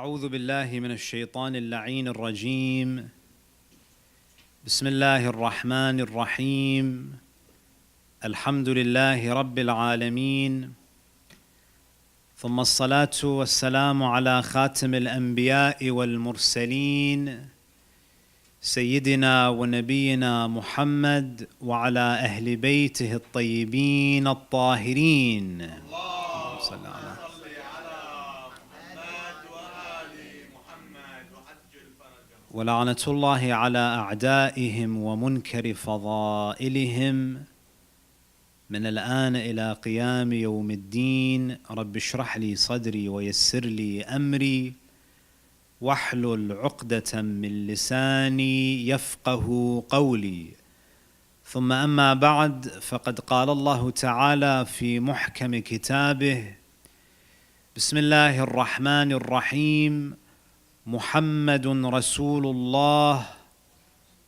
أعوذ بالله من الشيطان اللعين الرجيم. بسم الله الرحمن الرحيم. الحمد لله رب العالمين، ثم الصلاة والسلام على خاتم الأنبياء والمرسلين سيدنا ونبينا محمد وعلى أهل بيته الطيبين الطاهرين. اللهم صل على ولعنة الله على أعدائهم ومنكر فضائلهم من الآن إلى قيام يوم الدين. رب اشرح لي صدري ويسر لي أمري واحلل عقدة من لساني يفقه قولي. ثم أما بعد، فقد قال الله تعالى في محكم كتابه: بسم الله الرحمن الرحيم. محمد رسول الله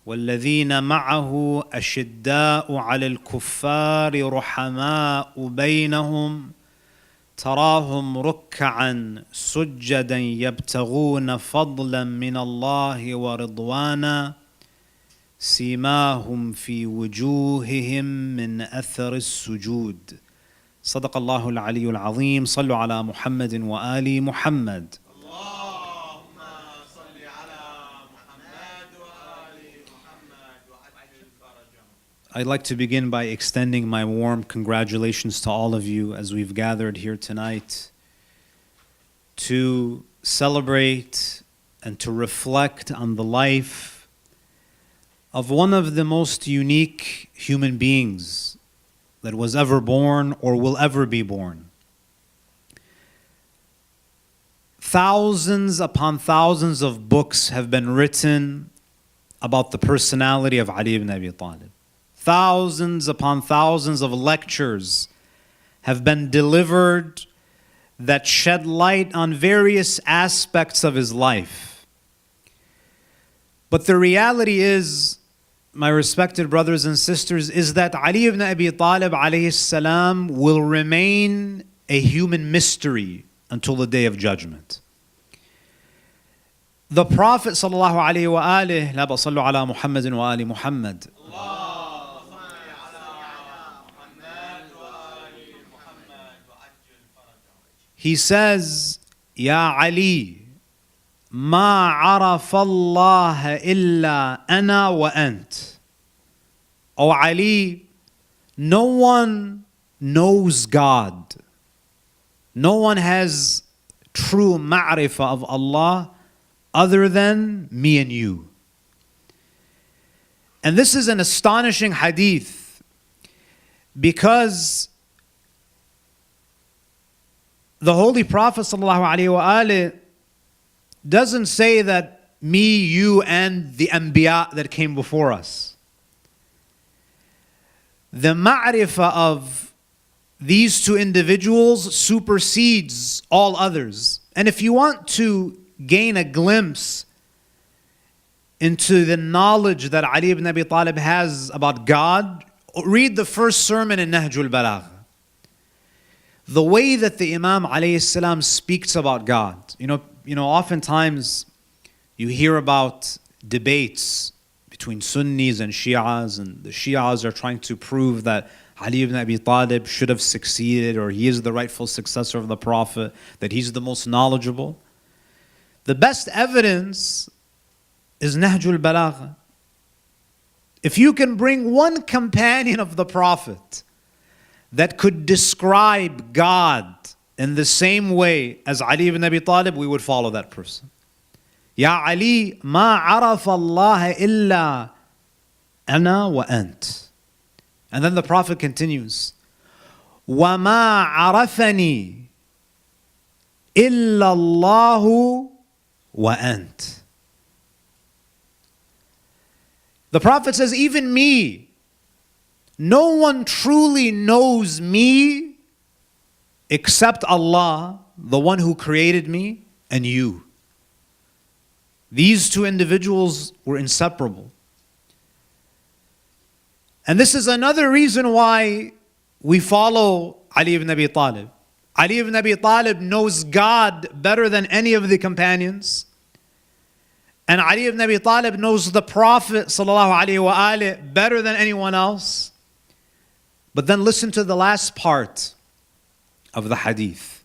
والذين معه أشداء على الكفار رحماء بينهم تراهم ركعا سجدا يبتغون فضلا من الله ورضوانا سيماهم في وجوههم من أثر السجود. صدق الله العلي العظيم. صلوا على محمد وآل محمد. I'd like to begin by extending my warm congratulations to all of you as we've gathered here tonight to celebrate and to reflect on the life of one of the most unique human beings that was ever born or will ever be born. Thousands upon thousands of books have been written about the personality of Ali ibn Abi Talib. Thousands upon thousands of lectures have been delivered that shed light on various aspects of his life. But the reality is, my respected brothers and sisters, is that Ali ibn Abi Talib alayhi salam will remain a human mystery until the Day of Judgment. The Prophet sallallahu alayhi wa alihi, la basallu ala Muhammadin wa ali Muhammad. He says, Ya Ali, ma arafa Allah illa ana wa ant. O Ali, no one knows God. No one has true ma'rifah of Allah other than me and you. And this is an astonishing hadith because the Holy Prophet ﷺ doesn't say that me, you, and the Anbiya that came before us. The ma'rifah of these two individuals supersedes all others. And if you want to gain a glimpse into the knowledge that Ali ibn Abi Talib has about God, read the first sermon in Nahjul Balagh. The way that the Imam alayhi salam speaks about God. You know, oftentimes you hear about debates between Sunnis and Shias, and the Shias are trying to prove that Ali ibn Abi Talib should have succeeded, or he is the rightful successor of the Prophet, that he's the most knowledgeable. The best evidence is Nahjul Balagh. If you can bring one companion of the Prophet that could describe God in the same way as Ali ibn Abi Talib, we would follow that person. Ya Ali, ma arafa Allah illa ana wa ant. And then the Prophet continues, wa ma arafani illa Allahu wa ant. The Prophet says, even me, no one truly knows me except Allah, the one who created me, and you. These two individuals were inseparable. And this is another reason why we follow Ali ibn Abi Talib. Ali ibn Abi Talib knows God better than any of the companions. And Ali ibn Abi Talib knows the Prophet ﷺ better than anyone else. But then listen to the last part of the hadith.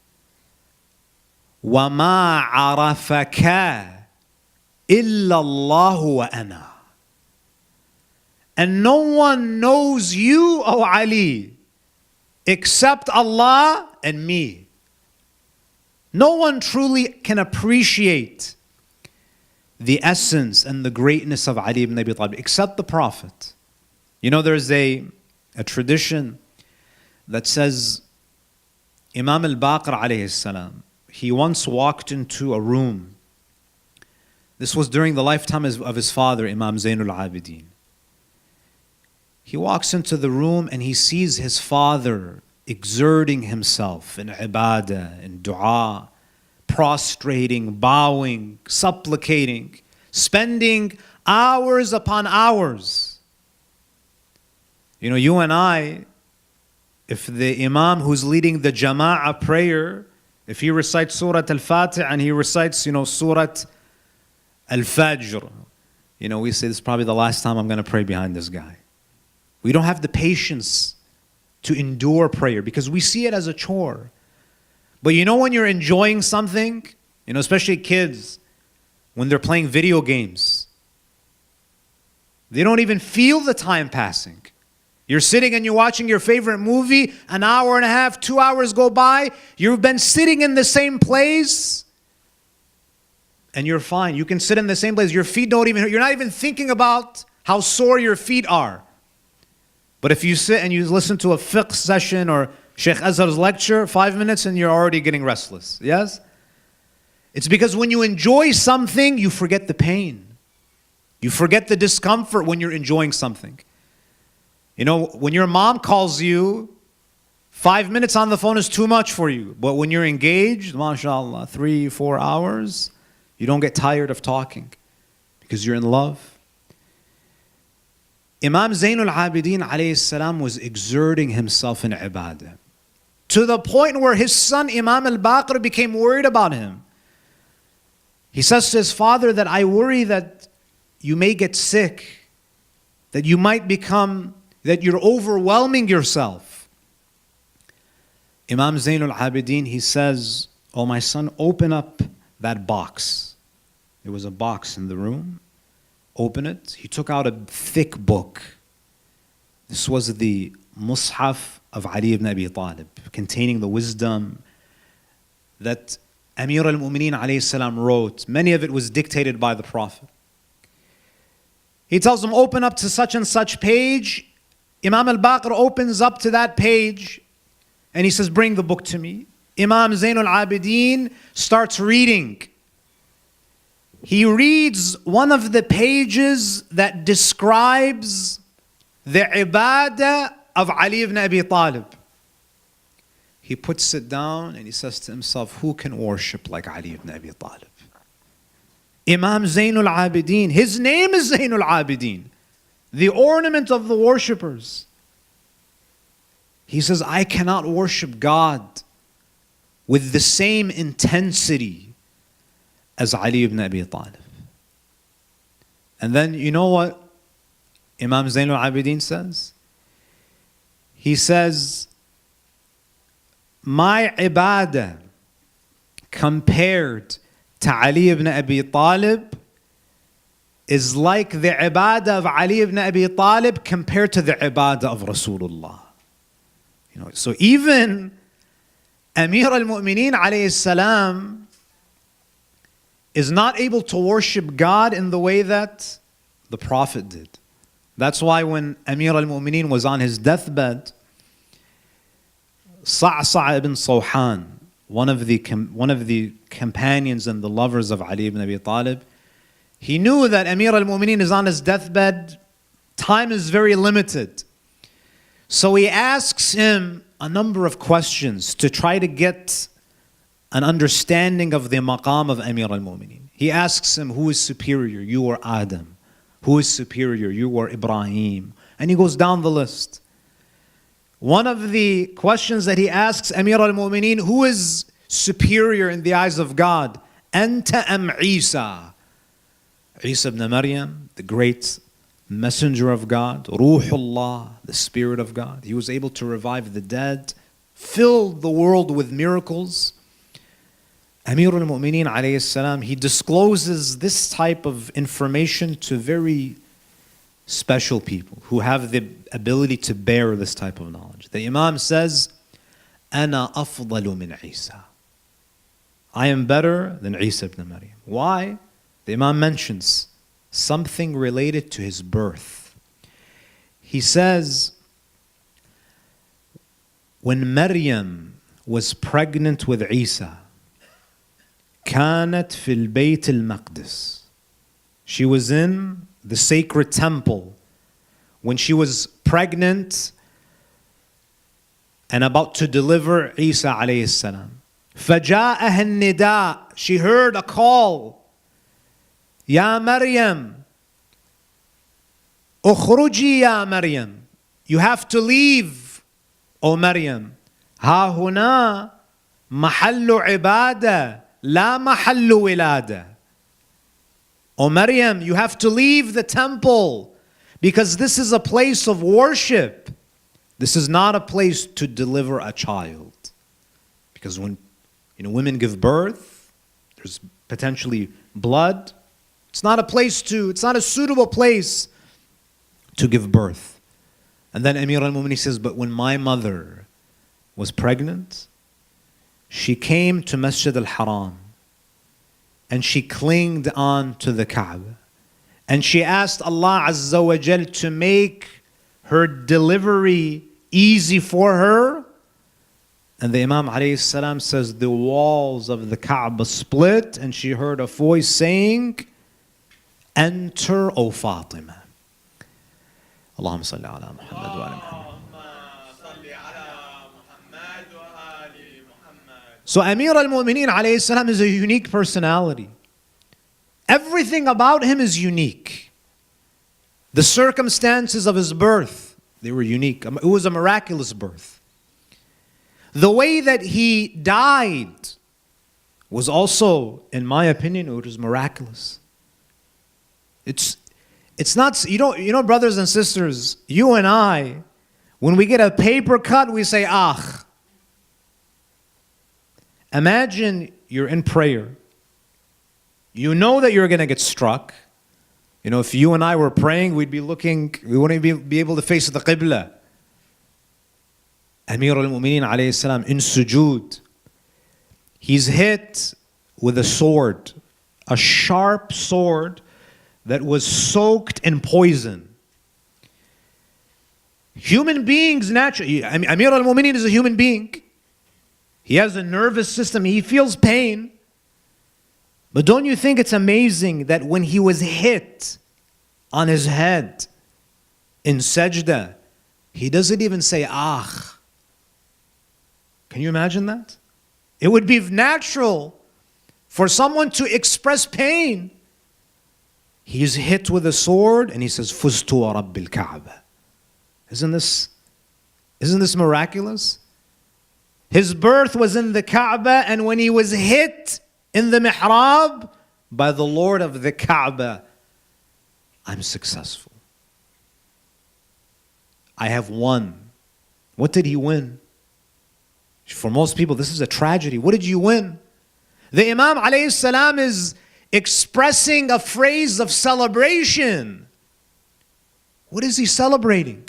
وَمَا عَرَفَكَ إِلَّا اللَّهُ وَأَنَا. And no one knows you, O Ali, except Allah and me. No one truly can appreciate the essence and the greatness of Ali ibn Abi Talib except the Prophet. You know, there's a tradition that says Imam al-Baqir alayhi salam, he once walked into a room. This was during the lifetime of his father, Imam Zainul Abidin. He walks into the room and he sees his father exerting himself in ibadah, in dua, prostrating, bowing, supplicating, spending hours upon hours. You know, you and I, if the Imam who's leading the Jama'ah prayer, if he recites Surah Al-Fatiha and he recites, Surah Al-Fajr, we say, this is probably the last time I'm going to pray behind this guy. We don't have the patience to endure prayer because we see it as a chore. But when you're enjoying something, especially kids, when they're playing video games, they don't even feel the time passing. You're sitting and you're watching your favorite movie, an hour and a half, 2 hours go by, you've been sitting in the same place, and you're fine. You can sit in the same place, your feet don't even hurt. You're not even thinking about how sore your feet are. But if you sit and you listen to a fiqh session or Sheikh Azhar's lecture, 5 minutes and you're already getting restless. Yes? It's because when you enjoy something, you forget the pain. You forget the discomfort when you're enjoying something. When your mom calls you, 5 minutes on the phone is too much for you. But when you're engaged, mashallah, 3-4 hours, you don't get tired of talking because you're in love. Imam Zainul Abidin alayhi salam was exerting himself in ibadah to the point where his son Imam al-Baqir became worried about him. He says to his father that I worry that you may get sick, that you might become, that you're overwhelming yourself. Imam Zainul Abidin, he says, oh my son, open up that box. There was a box in the room. Open it. He took out a thick book. This was the Mus'haf of Ali ibn Abi Talib, containing the wisdom that Amir al-Mu'mineen alayhi salam wrote. Many of it was dictated by the Prophet. He tells him, open up to such and such page. Imam al-Baqir opens up to that page and he says, bring the book to me. Imam Zainul Abidin starts reading. He reads one of the pages that describes the ibadah of Ali ibn Abi Talib. He puts it down and he says to himself, who can worship like Ali ibn Abi Talib? Imam Zainul Abidin, his name is Zainul Abidin, the ornament of the worshippers. He says, I cannot worship God with the same intensity as Ali ibn Abi Talib. And then you know what Imam Zainul Abidin says? He says, my ibadah compared to Ali ibn Abi Talib is like the ibadah of Ali ibn Abi Talib compared to the ibadah of Rasulullah. So even Amir al-Mu'mineen alayhi salam is not able to worship God in the way that the Prophet did. That's why when Amir al-Mu'mineen was on his deathbed, Sa'sa' ibn Sawhan, one of the companions and the lovers of Ali ibn Abi Talib, he knew that Amir al-Mu'mineen is on his deathbed, time is very limited. So he asks him a number of questions to try to get an understanding of the maqam of Amir al-Mu'mineen. He asks him, who is superior, you or Adam? Who is superior, you or Ibrahim? And he goes down the list. One of the questions that he asks Amir al-Mu'mineen, who is superior in the eyes of God? Anta am Isa? Isa ibn Maryam, the great messenger of God, Ruhullah, the Spirit of God. He was able to revive the dead, filled the world with miracles. Amir al-Mu'mineen alayhi salam, he discloses this type of information to very special people who have the ability to bear this type of knowledge. The Imam says, Ana afdalu min Isa. I am better than Isa ibn Maryam. Why? The Imam mentions something related to his birth. He says, when Maryam was pregnant with Isa, كانت في البيت المقدس. She was in the sacred temple when she was pregnant and about to deliver Isa alayhi salam. فجاءها النداء. She heard a call. يا مريم اخرجي يا مريم. You have to leave, O Maryam. ها هنا محل عبادة لا محل ولادة. O Maryam, you have to leave the temple because this is a place of worship. This is not a place to deliver a child. Because when women give birth, there's potentially blood. It's not a suitable place to give birth. And then Amir al-Mu'mineen says, but when my mother was pregnant, she came to Masjid al-Haram and she clinged on to the Kaaba. And she asked Allah Azza wa Jal to make her delivery easy for her. And the Imam alayhi salam says the walls of the Kaaba split and she heard a voice saying, Enter, O Fatima. Allahumma salli ala Muhammad wa ala Muhammad. So Amir al-Mu'mineen alayhi salam is a unique personality. Everything about him is unique. The circumstances of his birth, they were unique. It was a miraculous birth. The way that he died was also, in my opinion, it was miraculous. It's not, brothers and sisters, you and I, when we get a paper cut, we say, ah. Imagine you're in prayer. You know that you're going to get struck. If you and I were praying, we wouldn't be able to face the Qibla. Amir al-Mu'mineen alayhi salam in sujood, he's hit with a sword, a sharp sword that was soaked in poison. Human beings naturally, Amir al-Mu'mineen is a human being. He has a nervous system. He feels pain. But don't you think it's amazing that when he was hit on his head in sajda, he doesn't even say, ah. Can you imagine that? It would be natural for someone to express pain. He's hit with a sword and he says, Fuztu wa Rabbil Kaaba. Isn't this miraculous? His birth was in the Kaaba, and when he was hit in the mihrab by the Lord of the Kaaba, I'm successful. I have won. What did he win? For most people, this is a tragedy. What did you win? The Imam alayhi salam is expressing a phrase of celebration. What is he celebrating?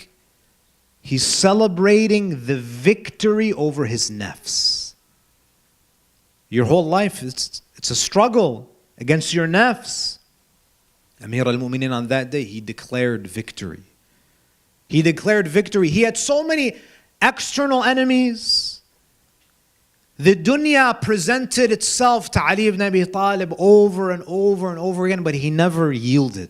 He's celebrating the victory over his nafs. Your whole life, it's a struggle against your nafs. Amir al-Mu'mineen on that day, he declared victory. He declared victory. He had so many external enemies. The dunya presented itself to Ali ibn Abi Talib over and over and over again, but he never yielded.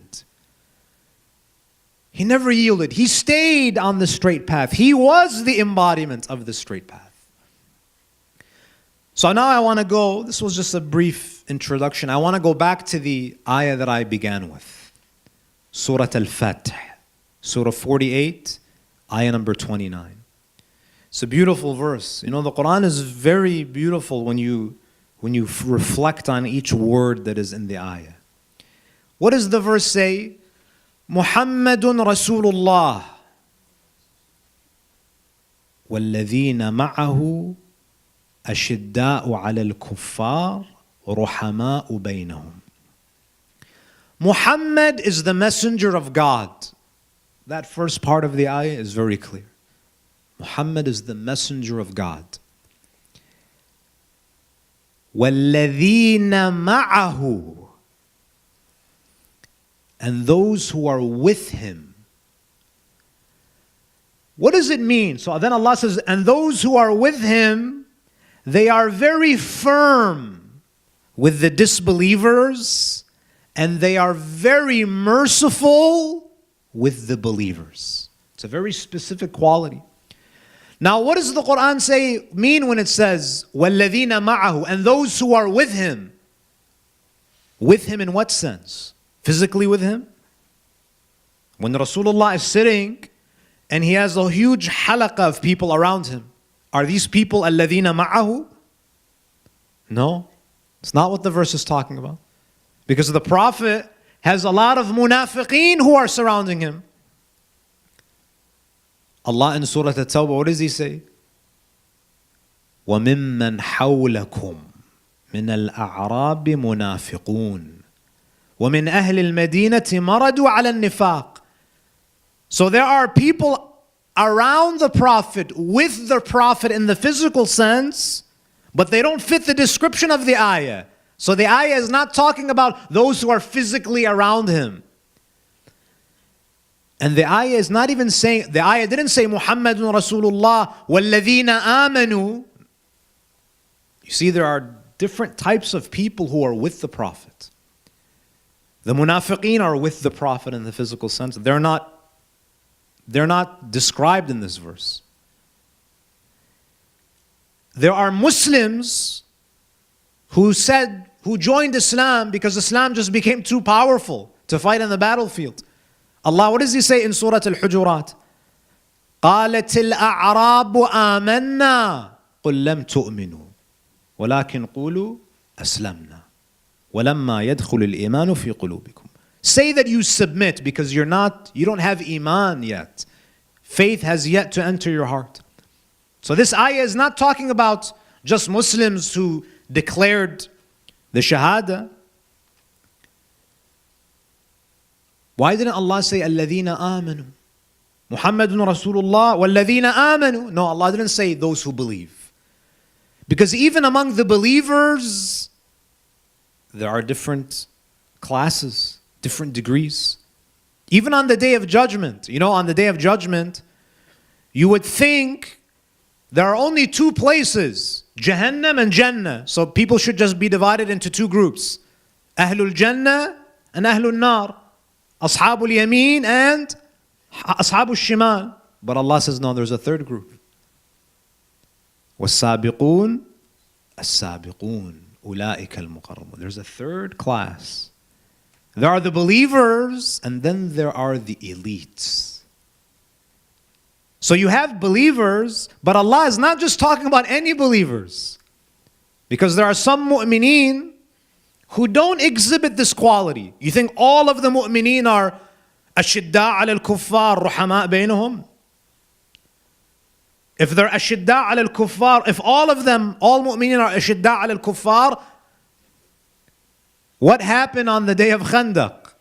He never yielded. He stayed on the straight path. He was the embodiment of the straight path. So now I want to go, this was just a brief introduction. I want to go back to the ayah that I began with. Surah Al-Fatih, Surah 48, ayah number 29. It's a beautiful verse. You know, the Quran is very beautiful when you reflect on each word that is in the ayah. What does the verse say? Muhammadun Rasulullah والذين معه أشداء على الكفار رحماء بينهم. Muhammad is the messenger of God. That first part of the ayah is very clear. Muhammad is the messenger of God. وَالَّذِينَ مَعَهُ, and those who are with him. What does it mean? So then Allah says, and those who are with him, they are very firm with the disbelievers, and they are very merciful with the believers. It's a very specific quality. Now, what does the Quran mean when it says, وَالَّذِينَ مَعَهُ, and those who are with him? With him in what sense? Physically with him? When Rasulullah is sitting and he has a huge halaqah of people around him, are these people الَّذِينَ مَعَهُ? No, it's not what the verse is talking about. Because the Prophet has a lot of munafiqeen who are surrounding him. Allah in Surah At-Tawbah, what does He say? وَمِمَّنْ حَوْلَكُمْ مِنَ الْأَعْرَابِ مُنَافِقُونَ وَمِنْ أَهْلِ الْمَدِينَةِ مَرَدُوا عَلَى النِّفَاقِ. So there are people around the Prophet, with the Prophet in the physical sense, but they don't fit the description of the ayah. So the ayah is not talking about those who are physically around him. And the ayah is not even saying, the ayah didn't say Muhammadun Rasulullah وَالَّذِينَ آمَنُوا. You see, there are different types of people who are with the Prophet. The munafiqeen are with the Prophet in the physical sense. They're not described in this verse. There are Muslims who joined Islam because Islam just became too powerful to fight on the battlefield. Allah, what does He say in Surah Al-Hujurat? قالت الأعراب آمنا قل لم تؤمنوا ولكن قولوا أسلمنا ولما يدخل الإيمان في قلوبكم. Say that you submit because you don't have iman yet. Faith has yet to enter your heart. So this ayah is not talking about just Muslims who declared the Shahada. Why didn't Allah say الَّذِينَ آمَنُوا Muhammadun Rasulullah وَالَّذِينَ آمَنُوا? No, Allah didn't say those who believe. Because even among the believers, there are different classes, different degrees. Even on the Day of Judgment, on the Day of Judgment, you would think there are only two places, Jahannam and Jannah. So people should just be divided into two groups. Ahlul Jannah and Ahlul Nar. Ashabul Yameen and Ashabul Shimal. But Allah says, no, there's a third group. وَالسَّابِقُونَ السَّابِقُونَ أُولَٰئِكَ الْمُقَرَّبُونَ. There's a third class. There are the believers, and then there are the elites. So you have believers, but Allah is not just talking about any believers. Because there are some mu'mineen who don't exhibit this quality. You think all of the mu'mineen are أشداء على الكفار رحماء بينهم? If they're أشداء على الكفار, if all of them, all mu'mineen are أشداء على الكفار, what happened on the day of Khandaq?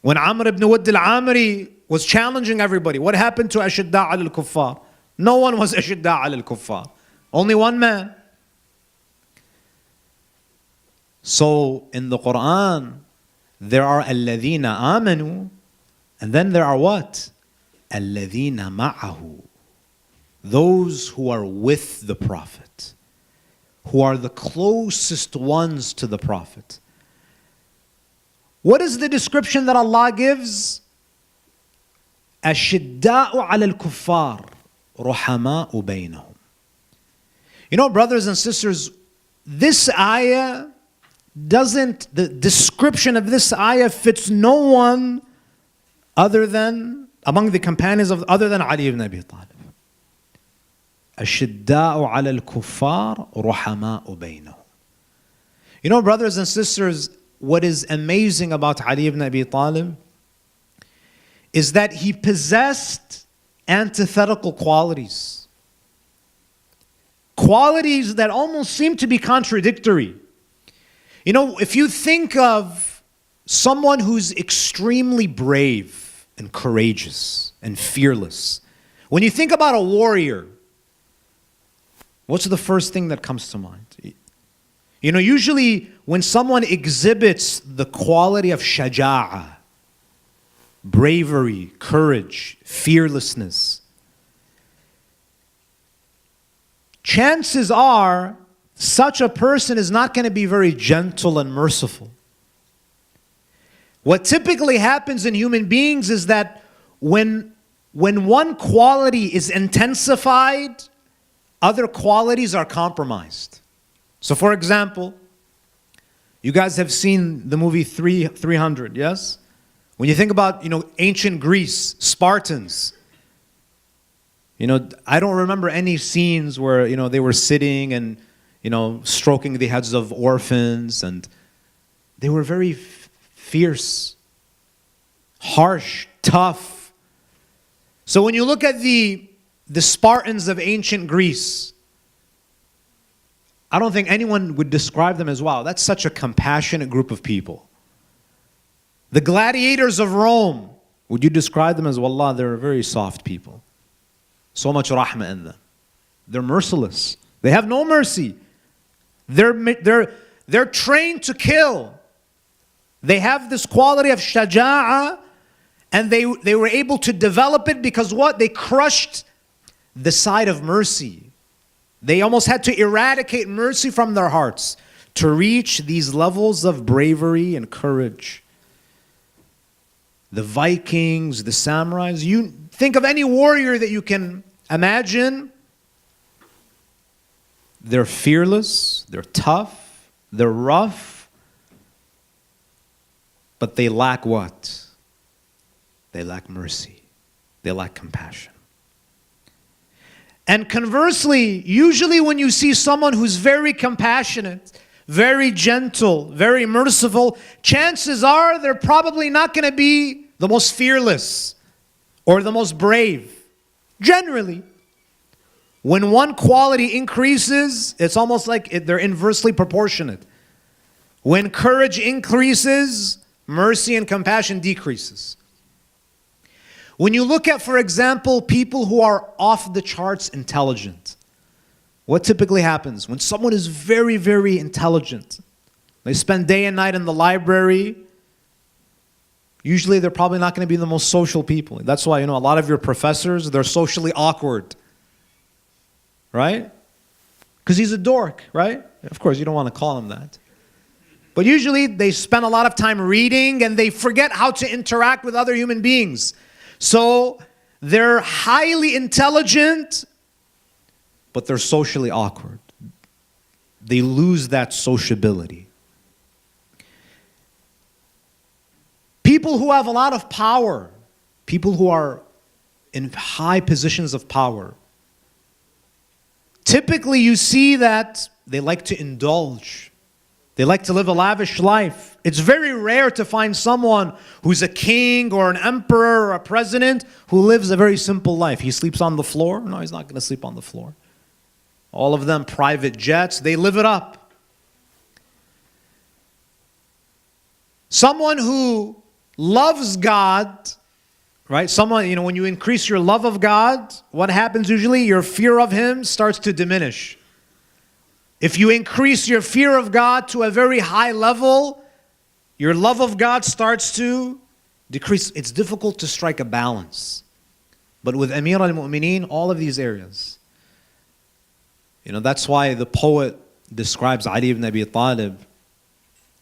When Amr ibn Wadd al-Amri was challenging everybody, what happened to أشداء على الكفار? No one was أشداء على الكفار. Only one man. So in the Quran, there are الَّذِينَ آمَنُوا, and then there are what? الَّذِينَ مَعَهُ. Those who are with the Prophet, who are the closest ones to the Prophet. What is the description that Allah gives? أَشِدَّاءُ عَلَى الْكُفَّارِ رُحَمَاءُ بَيْنَهُم. Brothers and sisters, this ayah the description of this ayah fits no one other than, among the companions other than Ali ibn Abi Talib. أشداء على الكفار رحماء بينهم. You know, brothers and sisters, what is amazing about Ali ibn Abi Talib is that he possessed antithetical qualities. Qualities that almost seem to be contradictory. You know, if you think of someone who's extremely brave and courageous and fearless, when you think about a warrior, what's the first thing that comes to mind? You know, usually when someone exhibits the quality of shaja'ah, bravery, courage, fearlessness, chances are such a person is not going to be very gentle and merciful. What typically happens in human beings is that when one quality is intensified, other qualities are compromised. So for example, you guys have seen the movie 300, yes? When you think about, ancient Greece, Spartans, I don't remember any scenes where, they were sitting and, stroking the heads of orphans, and they were very fierce, harsh, tough. So when you look at the Spartans of ancient Greece, I don't think anyone would describe them as, wow, that's such a compassionate group of people. The gladiators of Rome, would you describe them as, wallah, they're very soft people. So much rahmah in them. They're merciless. They have no mercy. They're trained to kill. They have this quality of shaja'ah, and they were able to develop it because what? They crushed the side of mercy. They almost had to eradicate mercy from their hearts to reach these levels of bravery and courage. The Vikings, the samurais, you think of any warrior that you can imagine. They're fearless, they're tough, they're rough, but they lack what? They lack mercy. They lack compassion. And conversely, usually when you see someone who's very compassionate, very gentle, very merciful, chances are they're probably not going to be the most fearless or the most brave. Generally, when one quality increases, it's almost like they're inversely proportionate. When courage increases, mercy and compassion decreases. When you look at, for example, people who are off the charts intelligent, what typically happens? When someone is very, very intelligent, they spend day and night in the library, usually they're probably not going to be the most social people. That's why, a lot of your professors, they're socially awkward. Right? Because he's a dork, right? Of course, you don't want to call him that. But usually they spend a lot of time reading and they forget how to interact with other human beings. So they're highly intelligent, but they're socially awkward. They lose that sociability. People who have a lot of power, people who are in high positions of power, typically you see that they like to indulge. They like to live a lavish life. It's very rare to find someone who's a king or an emperor or a president who lives a very simple life. He sleeps on the floor? No, he's not going to sleep on the floor. All of them private jets, they live it up. Someone who loves God, right? Someone, when you increase your love of God, what happens usually? Your fear of Him starts to diminish. If you increase your fear of God to a very high level, your love of God starts to decrease. It's difficult to strike a balance. But with Amir al-Mu'mineen, all of these areas. That's why the poet describes Ali ibn Abi Talib.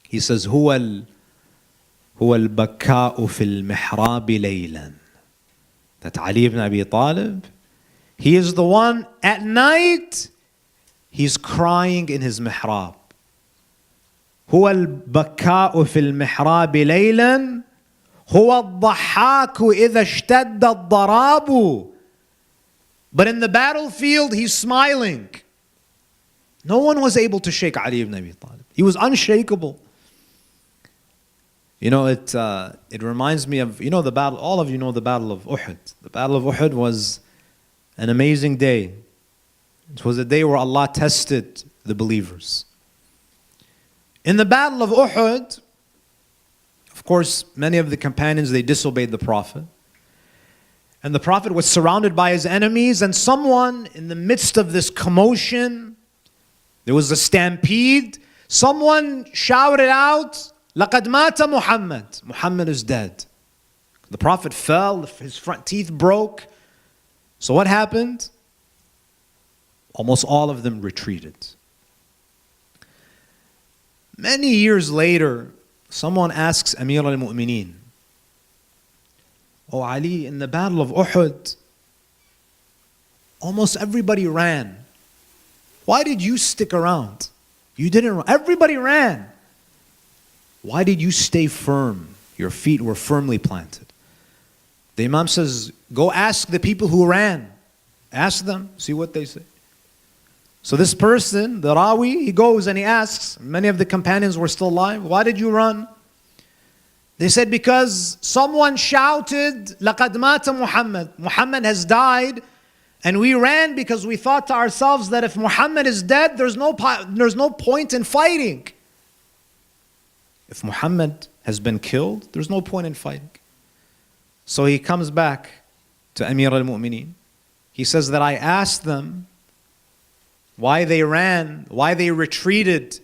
He says, هو البكاء في المحراب ليلا. That Ali ibn Abi Talib, he is the one at night, he's crying in his mihrab. هو البكاء في المحراب ليلا هو الضحاك إذا اشتد الضراب. But in the battlefield, he's smiling. No one was able to shake Ali ibn Abi Talib. He was unshakable. You know, it reminds me of, you know, the battle, all of you know the Battle of Uhud. The Battle of Uhud was an amazing day. It was a day where Allah tested the believers. In the Battle of Uhud, of course, many of the companions, they disobeyed the Prophet. And the Prophet was surrounded by his enemies, and someone in the midst of this commotion, there was a stampede, someone shouted out, لَقَدْ مَاتَ Muhammad. Muhammad is dead. The Prophet fell, his front teeth broke. So what happened? Almost all of them retreated. Many years later, someone asks Amir al-Mu'mineen, "Oh Ali, in the Battle of Uhud, almost everybody ran. Why did you stick around? You didn't run. Everybody ran. Why did you stay firm? Your feet were firmly planted." The Imam says, "Go ask the people who ran. Ask them, see what they say." So this person, the Rawi, he goes and he asks, many of the companions were still alive, "Why did you run?" They said, "Because someone shouted, لَقَدْ مَاتَ Muhammad. Muhammad has died, and we ran because we thought to ourselves that if Muhammad is dead, there's no point in fighting. If Muhammad has been killed, there's no point in fighting." So he comes back to Amir al-Mu'mineen. He says that I asked them why they ran, why they retreated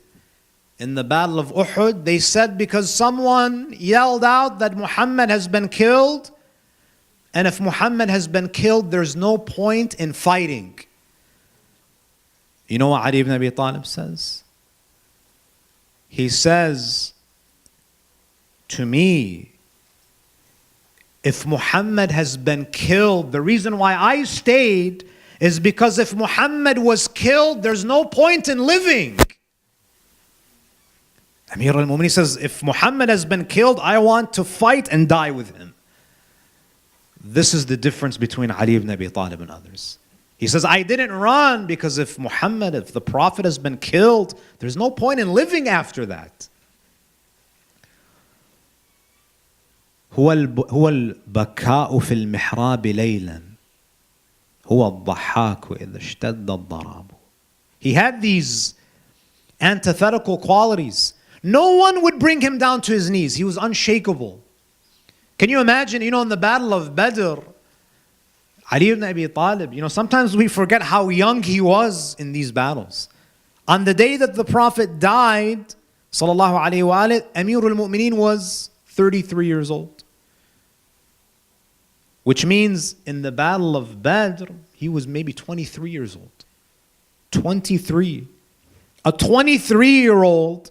in the Battle of Uhud. They said because someone yelled out that Muhammad has been killed, and if Muhammad has been killed, there's no point in fighting. You know what Ali ibn Abi Talib says? He says, to me, if Muhammad has been killed, the reason why I stayed is because if Muhammad was killed, there's no point in living. Amir al-Mu'mineen says, if Muhammad has been killed, I want to fight and die with him. This is the difference between Ali ibn Abi Talib and others. He says, I didn't run because if the Prophet has been killed, there's no point in living after that. هو البكاء في المحراب ليلا هو الضحاك إذا اشتد الضراب. He had these antithetical qualities. No one would bring him down to his knees. He was unshakable. Can you imagine, in the Battle of Badr, Ali ibn Abi Talib, sometimes we forget how young he was in these battles. On the day that the Prophet died, sallallahu alayhi wa alayhi, Amir al-Mu'mineen was 33 years old. Which means in the Battle of Badr, he was maybe 23 years old. 23. A 23-year-old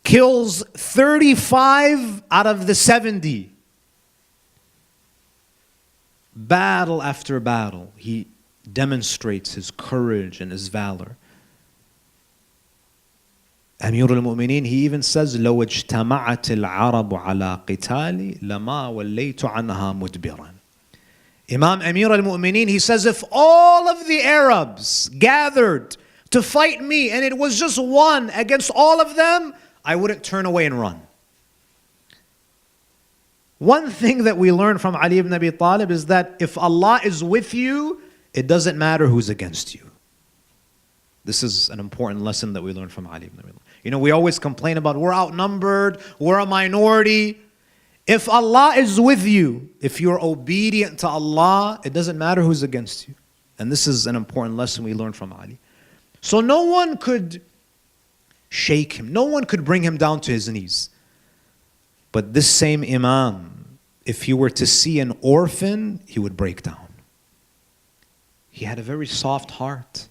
kills 35 out of the 70. Battle after battle, he demonstrates his courage and his valor. Amir al-Mu'mineen, he even says, لو اجتمعت العرب على قتالي لما وليت عنها مدبرا. Imam Amir al-Mu'mineen, he says, if all of the Arabs gathered to fight me and it was just one against all of them, I wouldn't turn away and run. One thing that we learn from Ali ibn Abi Talib is that if Allah is with you, it doesn't matter who's against you. This is an important lesson that we learn from Ali ibn Abi Talib. We always complain about we're outnumbered, we're a minority. If Allah is with you, if you're obedient to Allah, it doesn't matter who's against you. And this is an important lesson we learn from Ali. So no one could shake him. No one could bring him down to his knees. But this same Imam, if he were to see an orphan, he would break down. He had a very soft heart.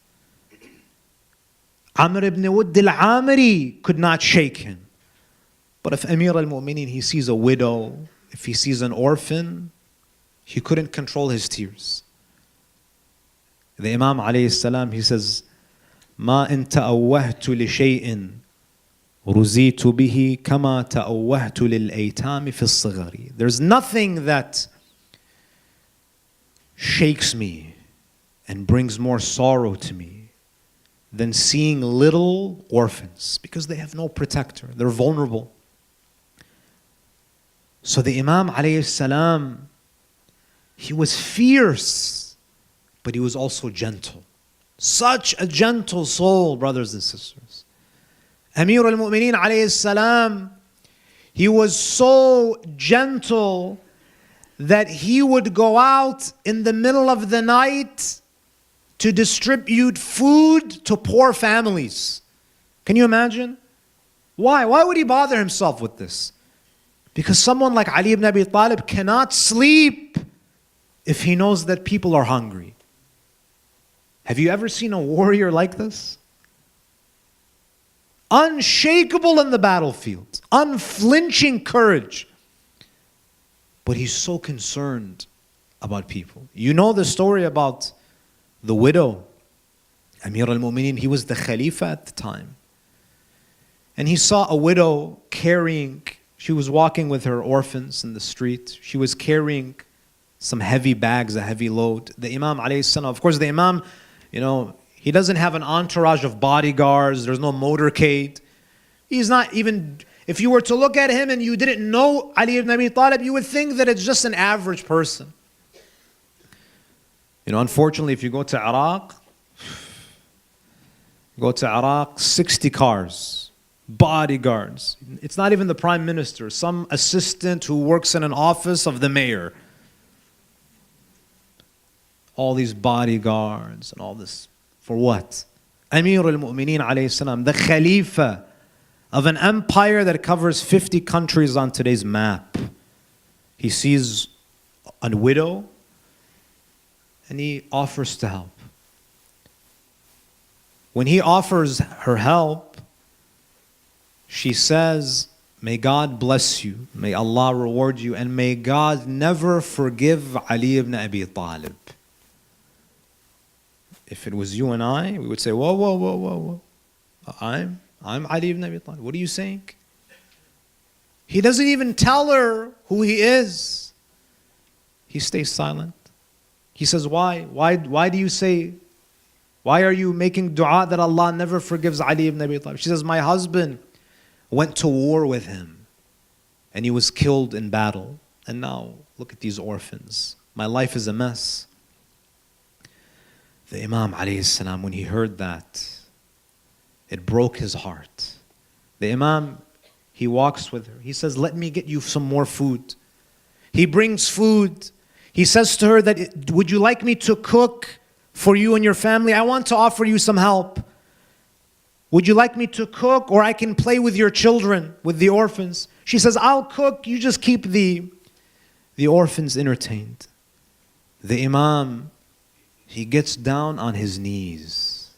Amr ibn Wudd al-Amiri could not shake him. But if Amir al-Mu'mineen, he sees a widow, if he sees an orphan, he couldn't control his tears. The Imam alayhi salam, he says, ما إن تأوهت لشيء رزيت به كما تأوهت للأيتام في الصغر. There's nothing that shakes me and brings more sorrow to me than seeing little orphans, because they have no protector. They're vulnerable. So the Imam alayhi salam, he was fierce, but he was also gentle. Such a gentle soul, brothers and sisters. Amir al-Mu'mineen alayhi salam, he was so gentle that he would go out in the middle of the night to distribute food to poor families. Can you imagine? Why? Why would he bother himself with this? Because someone like Ali ibn Abi Talib cannot sleep if he knows that people are hungry. Have you ever seen a warrior like this? Unshakable in the battlefield, unflinching courage. But he's so concerned about people. You know the story about the widow, Amir al-Mu'mineen. He was the Khalifa at the time. And he saw a widow carrying, she was walking with her orphans in the street. She was carrying some heavy bags, a heavy load. The Imam alayhi salam, of course the Imam, he doesn't have an entourage of bodyguards. There's no motorcade. He's not even, if you were to look at him and you didn't know Ali ibn Abi Talib, you would think that it's just an average person. Unfortunately, if you go to Iraq, 60 cars, bodyguards. It's not even the prime minister, some assistant who works in an office of the mayor. All these bodyguards and all this. For what? Amir al-Mu'mineen alayhi salam, the Khalifa of an empire that covers 50 countries on today's map. He sees a widow and he offers to help. When he offers her help, she says, "May God bless you, may Allah reward you, and may God never forgive Ali ibn Abi Talib." If it was you and I, we would say, whoa. I'm Ali ibn Abi Talib. What are you saying? He doesn't even tell her who he is. He stays silent. He says, why? Why do you say, why are you making dua that Allah never forgives Ali ibn Abi Talib? She says, my husband went to war with him and he was killed in battle. And now, look at these orphans. My life is a mess. The Imam alayhi salam, when he heard that, it broke his heart. The Imam, he walks with her. He says, let me get you some more food. He brings food. He says to her that, would you like me to cook for you and your family? I want to offer you some help. Would you like me to cook, or I can play with your children, with the orphans? She says, I'll cook, you just keep the orphans entertained. The Imam, he gets down on his knees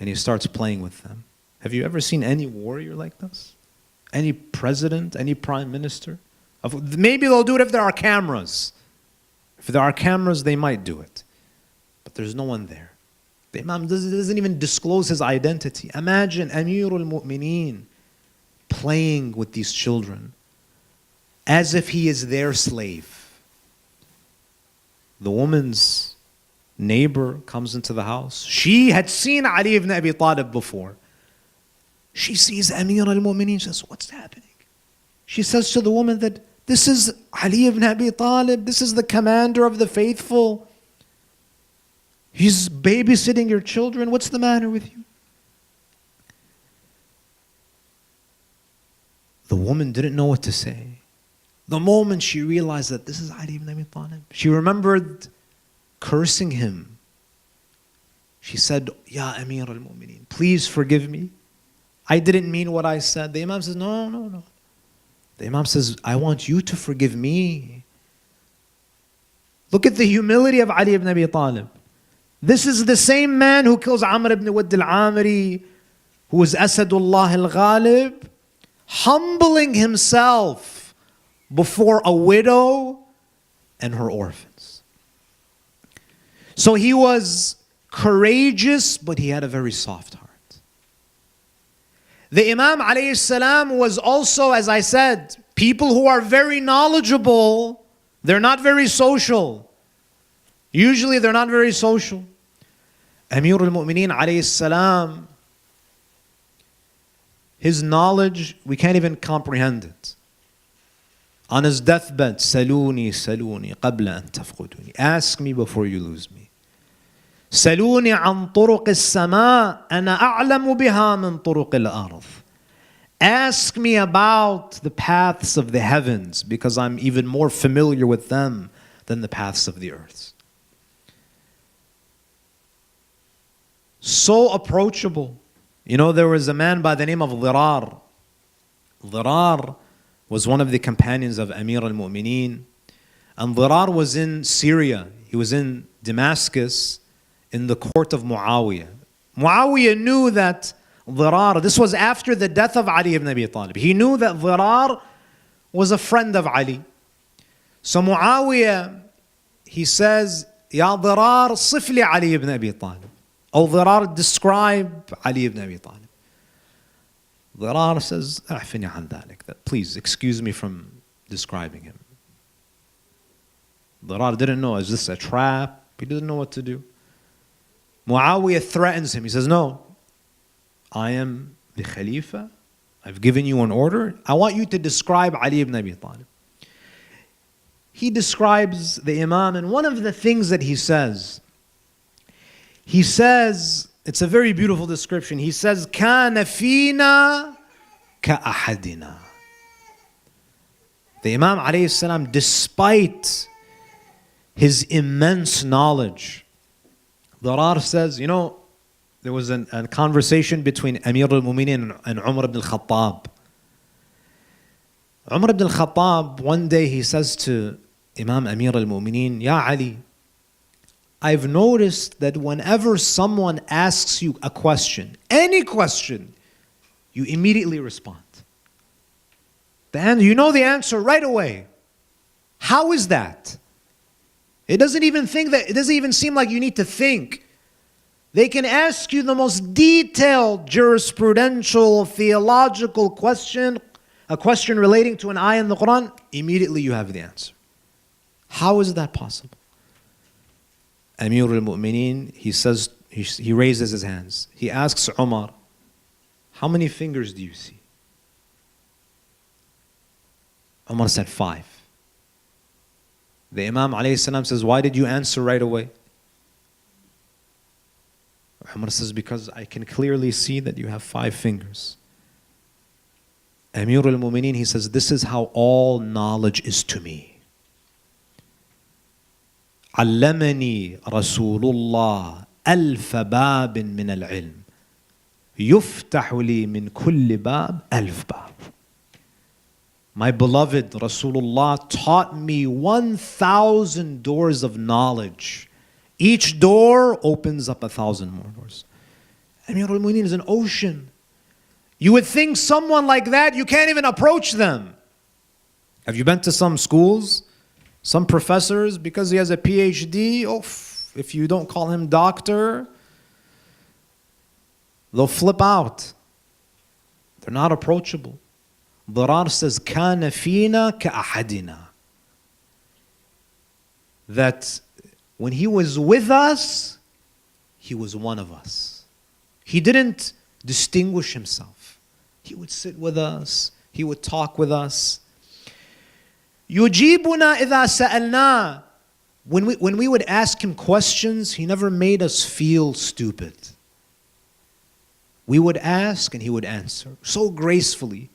and he starts playing with them. Have you ever seen any warrior like this? Any president, any prime minister? Maybe they'll do it if there are cameras. If there are cameras, they might do it. But there's no one there. The Imam doesn't even disclose his identity. Imagine Amir al-Mu'mineen playing with these children as if he is their slave. The woman's neighbor comes into the house. She had seen Ali ibn Abi Talib before. She sees Amir al-Mu'mineen. She says, what's happening? She says to the woman that this is Ali ibn Abi Talib. This is the commander of the faithful. He's babysitting your children. What's the matter with you? The woman didn't know what to say. The moment she realized that this is Ali ibn Abi Talib, she remembered cursing him. She said, Ya Amir al-Mu'mineen, please forgive me. I didn't mean what I said. The Imam says, no. The Imam says, I want you to forgive me. Look at the humility of Ali ibn Abi Talib. This is the same man who kills Amr ibn Wadd al-Amiri, who is Asadullah al-Ghalib, humbling himself before a widow and her orphans. So he was courageous, but he had a very soft heart. The Imam alayhi salam was also, as I said, people who are very knowledgeable, they're not very social. Usually they're not very social. Amir al-Mu'mineen alayhi salam, his knowledge, we can't even comprehend it. On his deathbed, saluni, saluni, qabla an tafquduni. Ask me before you lose me. Saluni an turuq as-sama, ana a'lamu biha min turuq al-ard. Ask me about the paths of the heavens, because I'm even more familiar with them than the paths of the earth. So approachable. You know, there was a man by the name of Dhirar. Dhirar was one of the companions of Amir al-Mu'mineen. And Dhirar was in Syria. He was in Damascus in the court of Muawiyah. Muawiyah knew that Dhirar, this was after the death of Ali ibn Abi Talib. He knew that Dhirar was a friend of Ali. So Muawiyah, he says, Ya Dhirar, sifli Ali ibn Abi Talib. O Dhirar, describe Ali ibn Abi Talib. Dhirar says, أعفني عن ذلك. That please excuse me from describing him. Dhirar didn't know, is this a trap? He didn't know what to do. Muawiyah threatens him. He says, no, I am the Khalifa. I've given you an order. I want you to describe Ali ibn Abi Talib. He describes the Imam, and one of the things that he says, it's a very beautiful description. He says, كَانَ فِينَا كَأَحَدِنَا. The Imam alayhi salam, despite his immense knowledge, Dhirar says, you know, there was a conversation between Amir al-Mu'mineen and Umar ibn al-Khattab. Umar ibn al-Khattab, one day he says to Imam Amir al-Mu'mineen, Ya Ali, I've noticed that whenever someone asks you a question, any question, you immediately respond. You know the answer right away. How is that? It doesn't even seem like you need to think. They can ask you the most detailed jurisprudential, theological question, a question relating to an ayah in the Quran, immediately you have the answer. How is that possible? Amir al-Mu'mineen, he says, he raises his hands. He asks Umar, how many fingers do you see? Umar said 5. The Imam alayhi salam says, why did you answer right away? Umar says, because I can clearly see that you have 5 fingers. Amir al-Mu'mineen, he says, this is how all knowledge is to me. علمني رسول الله ألف باب من العلم يفتح لي من كل باب ألف باب. My beloved Rasulullah taught me 1,000 doors of knowledge. Each door opens up 1,000 more doors. Amir al-Mu'mineen is an ocean. You would think someone like that, you can't even approach them. Have you been to some schools? Some professors, because he has a PhD, if you don't call him doctor, they'll flip out. They're not approachable. Dhirar says, كَانَ فِينَا كَأَحَدِنَا. That when he was with us, he was one of us. He didn't distinguish himself. He would sit with us. He would talk with us. يُجِيبُنَا إِذَا سَأَلْنَا. When we would ask him questions, he never made us feel stupid. We would ask and he would answer so gracefully.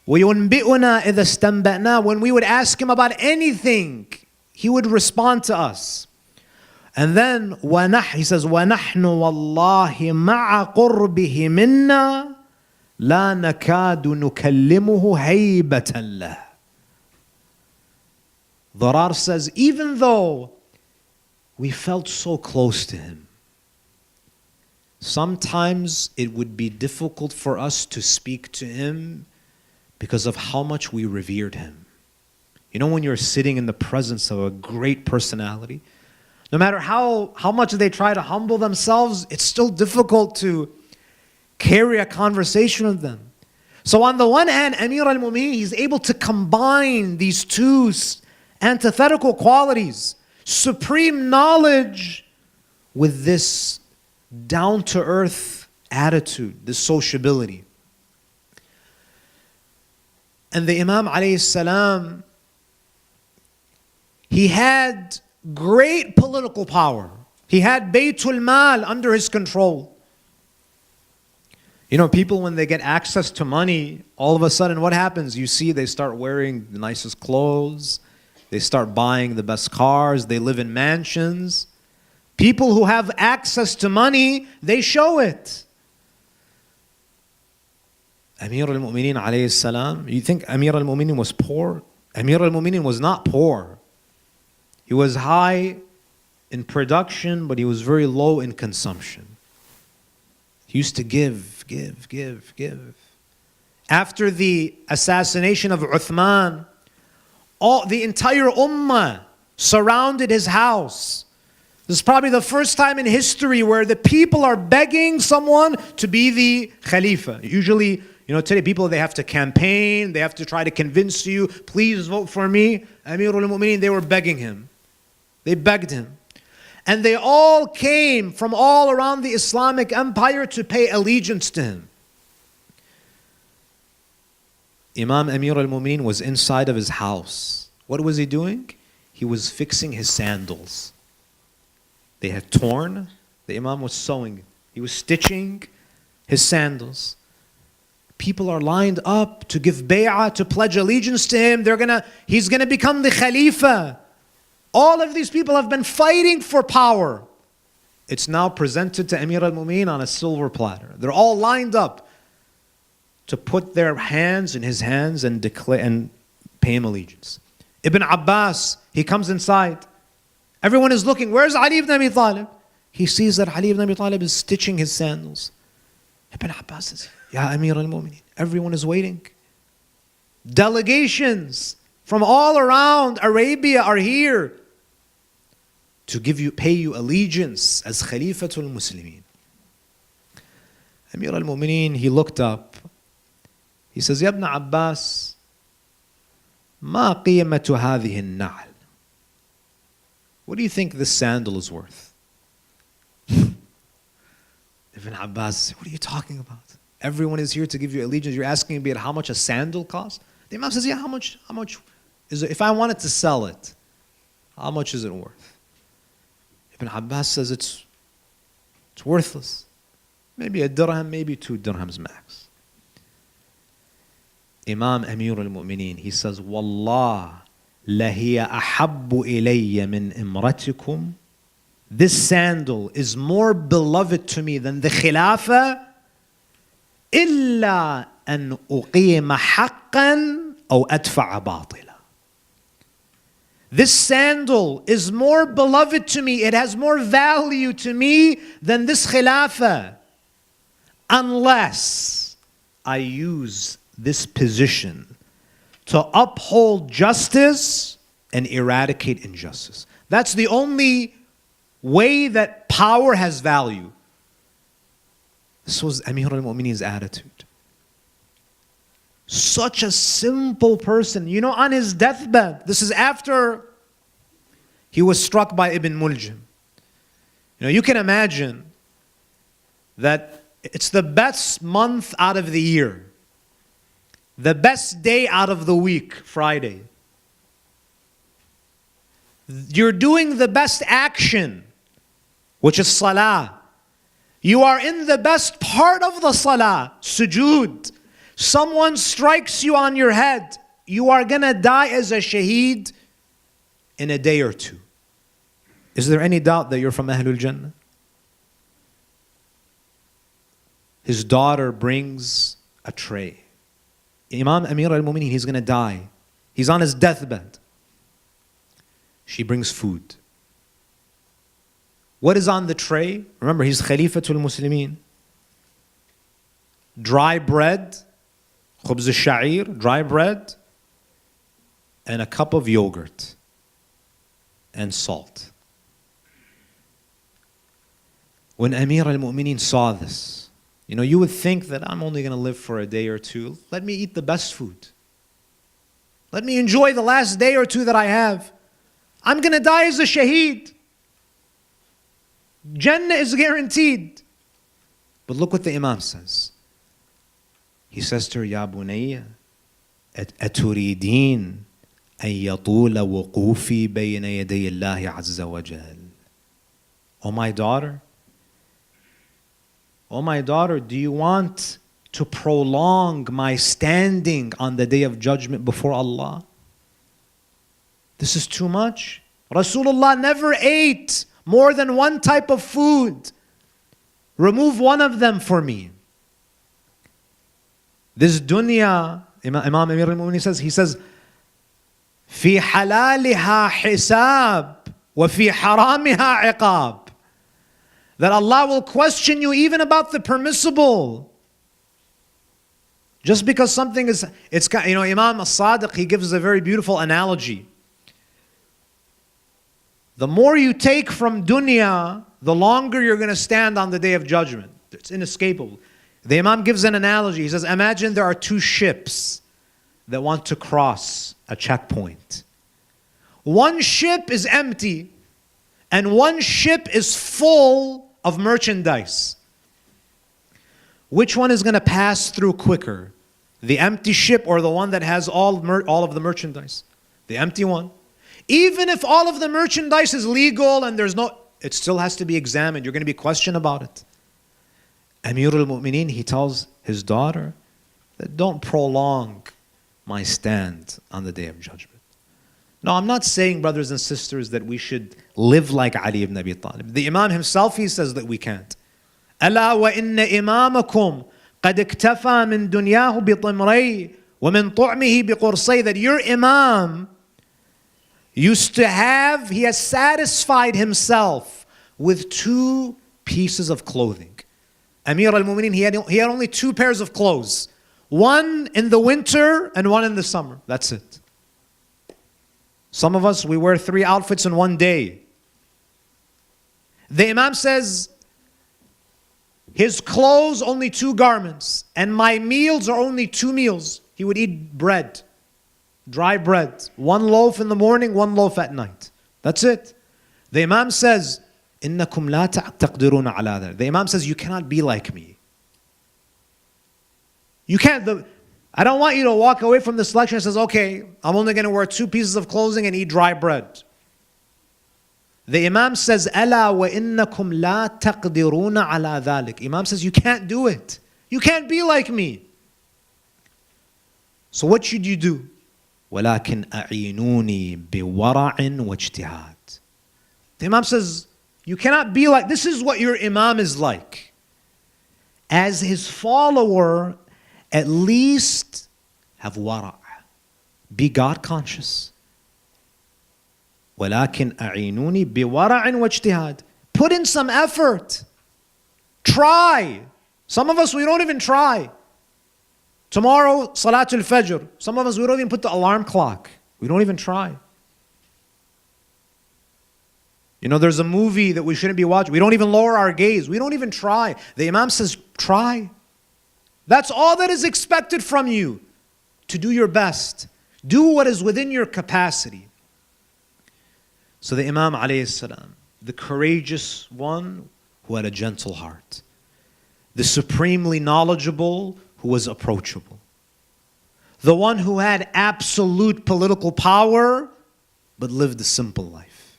وَيُنْبِئُنَا إِذَا اسْتَنْبَأْنَا. When we would ask him about anything, he would respond to us. And then he says, وَنَحْنُ وَاللَّهِ مَعَ قُرْبِهِ مِنَّا لَا نَكَادُ نُكَلِّمُهُ هَيْبَةً لَهُ. Dhirar says, even though we felt so close to him, sometimes it would be difficult for us to speak to him because of how much we revered him. You know, when you're sitting in the presence of a great personality, no matter how much they try to humble themselves, it's still difficult to carry a conversation with them. So on the one hand, Amir al-Mu'mineen, he's able to combine these two antithetical qualities. supreme knowledge with this down-to-earth attitude, this sociability. And the Imam alayhi salam, he had great political power. He had Baytul Mal under his control. You know, people when they get access to money, all of a sudden what happens? You see they start wearing the nicest clothes. They start buying the best cars. They live in mansions. People who have access to money, they show it. Amir al-Mu'mineen alayhi salam, you think Amir al-Mu'mineen was poor? Amir al-Mu'mineen was not poor. He was high in production, but he was very low in consumption. He used to give. After the assassination of Uthman, the entire ummah surrounded his house. This is probably the first time in history where the people are begging someone to be the Khalifa. Usually, you know, today people, they have to campaign, they have to try to convince you, please vote for me. Amirul Mu'mineen, they were begging him. They begged him. And they all came from all around the Islamic empire to pay allegiance to him. Imam Amir al-Mu'mineen was inside of his house. What was he doing? He was fixing his sandals. They had torn. The Imam was sewing. He was stitching his sandals. People are lined up to give bay'ah, to pledge allegiance to him. He's gonna become the Khalifa. All of these people have been fighting for power. It's now presented to Amir al-Mu'mineen on a silver platter. They're all lined up to put their hands in his hands and declare and pay him allegiance. Ibn Abbas, he comes inside. Everyone is looking. Where's Ali ibn Abi Talib? He sees that Ali ibn Abi Talib is stitching his sandals. Ibn Abbas says, Ya Amir al-Mu'mineen. Everyone is waiting. Delegations from all around Arabia are here to pay you allegiance as Khalifatul Muslimin. Amir al-Mu'mineen, he looked up. He says, Ya Ibn Abbas, ma qiyamatu hadhihi an-na'al? What do you think this sandal is worth? Ibn Abbas, what are you talking about? Everyone is here to give you allegiance. You're asking me how much a sandal costs? The Imam says, yeah, how much is it? If I wanted to sell it, how much is it worth? Ibn Abbas says it's worthless. Maybe a dirham, maybe 2 dirhams max. Imam Amir al-Mu'mineen, he says, Wallah, lahiya ahabbu ilayya min imratikum. This sandal is more beloved to me than the Khilafah. إلا أن أقيم حقا أو أدفع باطلا. This sandal is more beloved to me, it has more value to me than this Khilafah, unless I use this position to uphold justice and eradicate injustice. That's the only way that power has value. This was Amir al-Mu'mineen's attitude. Such a simple person. You know, on his deathbed, this is after he was struck by Ibn Muljim. You know, you can imagine that it's the best month out of the year, the best day out of the week, Friday. You're doing the best action, which is salah. You are in the best part of the salah, sujood. Someone strikes you on your head. You are going to die as a shaheed in a day or two. Is there any doubt that you're from Ahlul Jannah? His daughter brings a tray. Imam Amir al-Mu'mineen, he's going to die. He's on his deathbed. She brings food. What is on the tray? Remember, he's Khalifatul Muslimin. Dry bread, khubz al-sha'ir, dry bread, and a cup of yogurt and salt. When Amir al-Mu'mineen saw this, you know, you would think that I'm only going to live for a day or two. Let me eat the best food. Let me enjoy the last day or two that I have. I'm going to die as a shaheed. Jannah is guaranteed. But look what the Imam says. He says to her, Ya bunayya, أتريدين أن يطول وقوفي بين يدي الله عز وجل. Oh my daughter, do you want to prolong my standing on the day of judgment before Allah? This is too much. Rasulullah never ate more than one type of food. Remove one of them for me. This dunya, Imam Amir al-Mu'minin says, he says, في حلالها حساب وفي حرامها عقاب. That Allah will question you even about the permissible. Just because something is, Imam al-Sadiq, he gives a very beautiful analogy. The more you take from dunya, the longer you're going to stand on the day of judgment. It's inescapable. The Imam gives an analogy. He says, imagine there are two ships that want to cross a checkpoint. One ship is empty, and one ship is full of merchandise. Which one is going to pass through quicker? The empty ship or the one that has all of the merchandise? The empty one. Even if all of the merchandise is legal and it still has to be examined. You're going to be questioned about it. Amir al-Mu'minin, he tells his daughter that don't prolong my stand on the day of judgment. No, I'm not saying, brothers and sisters, that we should live like Ali ibn Abi Talib. The Imam himself, he says that we can't. ألا وإن إمامكم قد اكتفى من دنياه بطمري ومن طعمه بقرصي. That your Imam used to have, he has satisfied himself with 2 pieces of clothing. Amir al-Mu'minin, he had only 2 pairs of clothes. One in the winter and one in the summer. That's it. Some of us, we wear 3 outfits in one day. The Imam says, his clothes only 2 garments, and my meals are only 2 meals. He would eat bread, dry bread. 1 loaf in the morning, 1 loaf at night. That's it. The Imam says, إِنَّكُمْ لَا تَقْدِرُونَ عَلَى ذَلِكَ. The Imam says, you cannot be like me. You can't. I don't want you to walk away from this lecture and says, okay, I'm only going to wear 2 pieces of clothing and eat dry bread. The Imam says, أَلَا وَإِنَّكُمْ لَا تَقْدِرُونَ عَلَى ذَلِكَ. Imam says, you can't do it. You can't be like me. So what should you do? وَلَكِنْ أَعِينُونِي بِوَرَعٍ وَاجْتِهَادٍ. The Imam says, you cannot be like, this is what your Imam is like. As his follower, at least have wara'. Be God conscious. وَلَكِنْ أَعِينُونِي بِوَرَعٍ وَاجْتِهَادٍ. Put in some effort. Try. Some of us, we don't even try. Tomorrow, Salatul Fajr. Some of us, we don't even put the alarm clock. We don't even try. There's a movie that we shouldn't be watching. We don't even lower our gaze. We don't even try. The Imam says, try. That's all that is expected from you. To do your best. Do what is within your capacity. So the Imam alayhi salam, the courageous one who had a gentle heart. The supremely knowledgeable who was approachable. The one who had absolute political power but lived a simple life.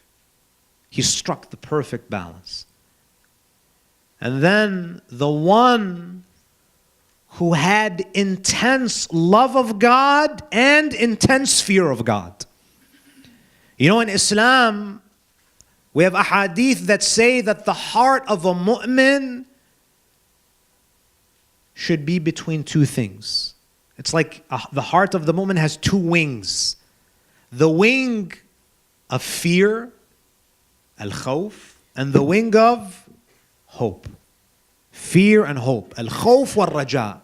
He struck the perfect balance. And then the one who had intense love of God and intense fear of God. In Islam, we have ahadith that say that the heart of a mu'min should be between 2 things. It's like the heart of the mu'min has 2 wings. The wing of fear, al-khawf, and the wing of hope. Fear and hope. Al-khawf wal-raja.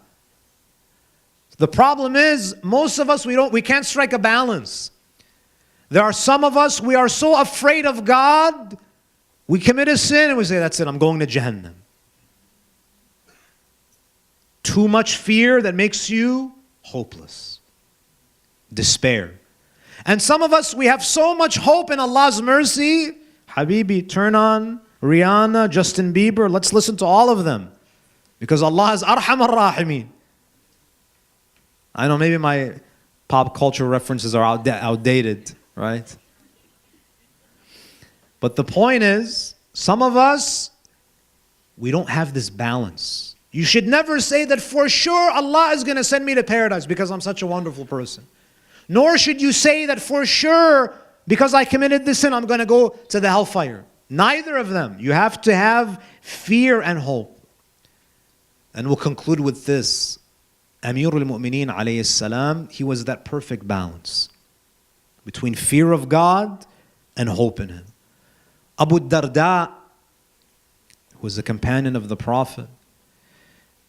The problem is, most of us, we can't strike a balance. There are some of us, we are so afraid of God, we commit a sin and we say, that's it, I'm going to Jahannam. Too much fear that makes you hopeless. Despair. And some of us, we have so much hope in Allah's mercy. Habibi, turn on Rihanna, Justin Bieber, let's listen to all of them. Because Allah is Arham Ar-Rahimin. I know maybe my pop culture references are outdated, right? But the point is, some of us, we don't have this balance. You should never say that for sure Allah is going to send me to paradise because I'm such a wonderful person. Nor should you say that for sure because I committed this sin I'm going to go to the hellfire. Neither of them. You have to have fear and hope. And we'll conclude with this. Amirul Mu'mineen alayhi salam, he was that perfect balance between fear of God and hope in Him. Abu Darda, who was a companion of the Prophet,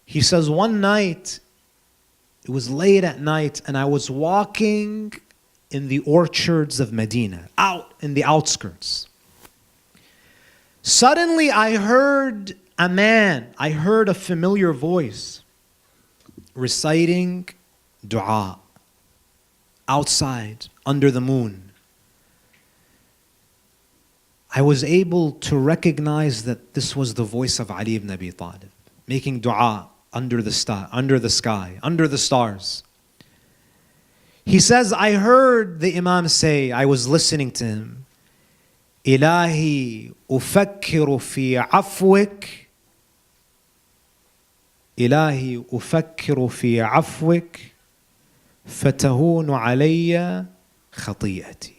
he says one night, it was late at night, and I was walking in the orchards of Medina, out in the outskirts. Suddenly I heard a familiar voice reciting dua outside under the moon. I was able to recognize that this was the voice of Ali ibn Abi Talib, making dua under the sky, under the stars. He says, I heard the Imam say, I was listening to him, Ilahi ufakkiru fi afwik, Ilahi ufakkiru fi afwik, fatahunu alayya khati'ati.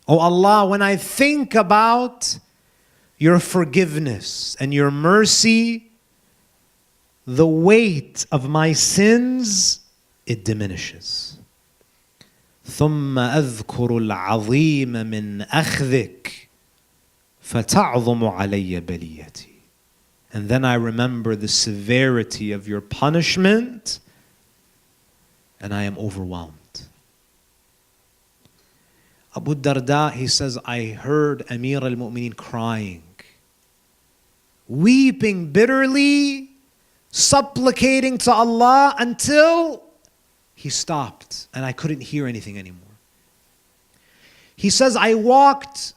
Oh Allah, when I think about your forgiveness and your mercy, the weight of my sins, it diminishes. ثم أذكر العظيم من أخذك فتعظم علي بليتي. And then I remember the severity of your punishment and I am overwhelmed. Abu Darda, he says, I heard Amir al-Mu'mineen crying, weeping bitterly, supplicating to Allah until he stopped and I couldn't hear anything anymore. He says, I walked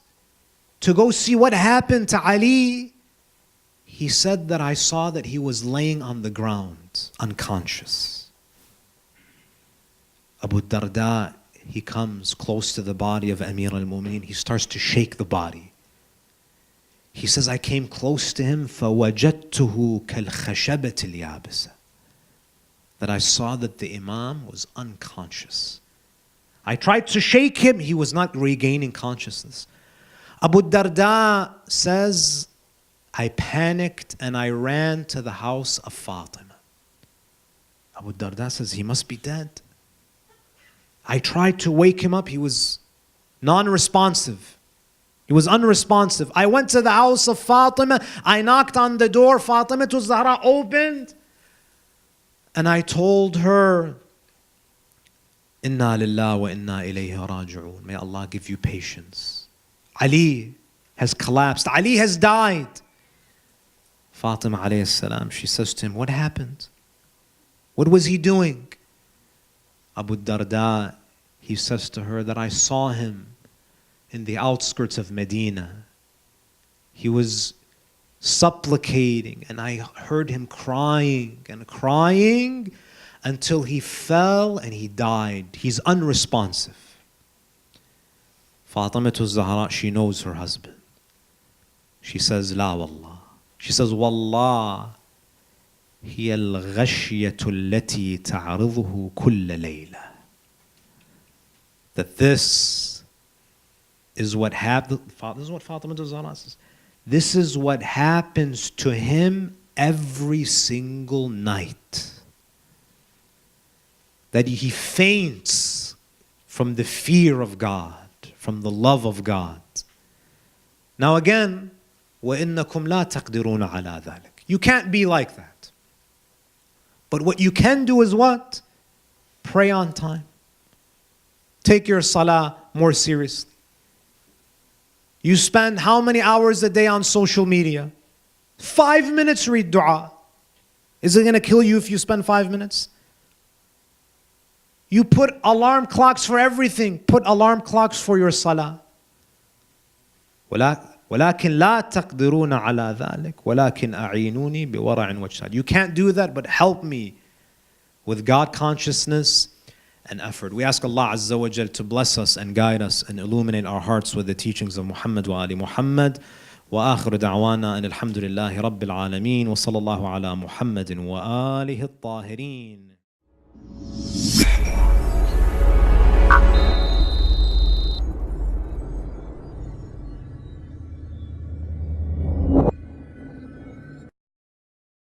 to go see what happened to Ali. He said that I saw that he was laying on the ground, unconscious. Abu Darda, he comes close to the body of Amir al-Mu'mineen. He starts to shake the body. He says, I came close to him, فَوَجَدْتُهُ كَالْخَشَبَةِ الْيَابِسَةِ. That I saw that the Imam was unconscious. I tried to shake him, he was not regaining consciousness. Abu Darda says, I panicked and I ran to the house of Fatima. Abu Darda says, he must be dead. I tried to wake him up, he was non-responsive. He was unresponsive. I went to the house of Fatima, I knocked on the door, Fatima to Zahra opened, and I told her, Inna lillahi wa inna ilayhi raji'un. May Allah give you patience. Ali has collapsed. Ali has died. Fatima alayhi salam, she says to him, what happened? What was he doing? Abu Darda, he says to her that I saw him in the outskirts of Medina. He was supplicating and I heard him crying and crying until he fell and he died. He's unresponsive. Fatima Zahra, she knows her husband. She says, La wallah. She says, Wallah, هي الغشية التي تعرضه كل ليلة. That this is what happened. This is what Fatima Zahra says. This is what happens to him every single night. That he faints from the fear of God, from the love of God. Now again, وَإِنَّكُمْ لَا تَقْدِرُونَ عَلَى ذَلِكَ. You can't be like that. But what you can do is what? Pray on time. Take your salah more seriously. You spend how many hours a day on social media? 5 minutes read dua. Is it going to kill you if you spend 5 minutes? You put alarm clocks for everything. Put alarm clocks for your salah. ولكن لا تقدرون على ذلك ولكن أعينوني بورع واجتهاد. You can't do that, but help me with God consciousness and effort. We ask Allah Azza wa Jal to bless us and guide us and illuminate our hearts with the teachings of Muhammad wa Ali Muhammad. وآخر دعوانا أن الحمد لله رب العالمين وصلى الله على محمد وآله الطاهرين.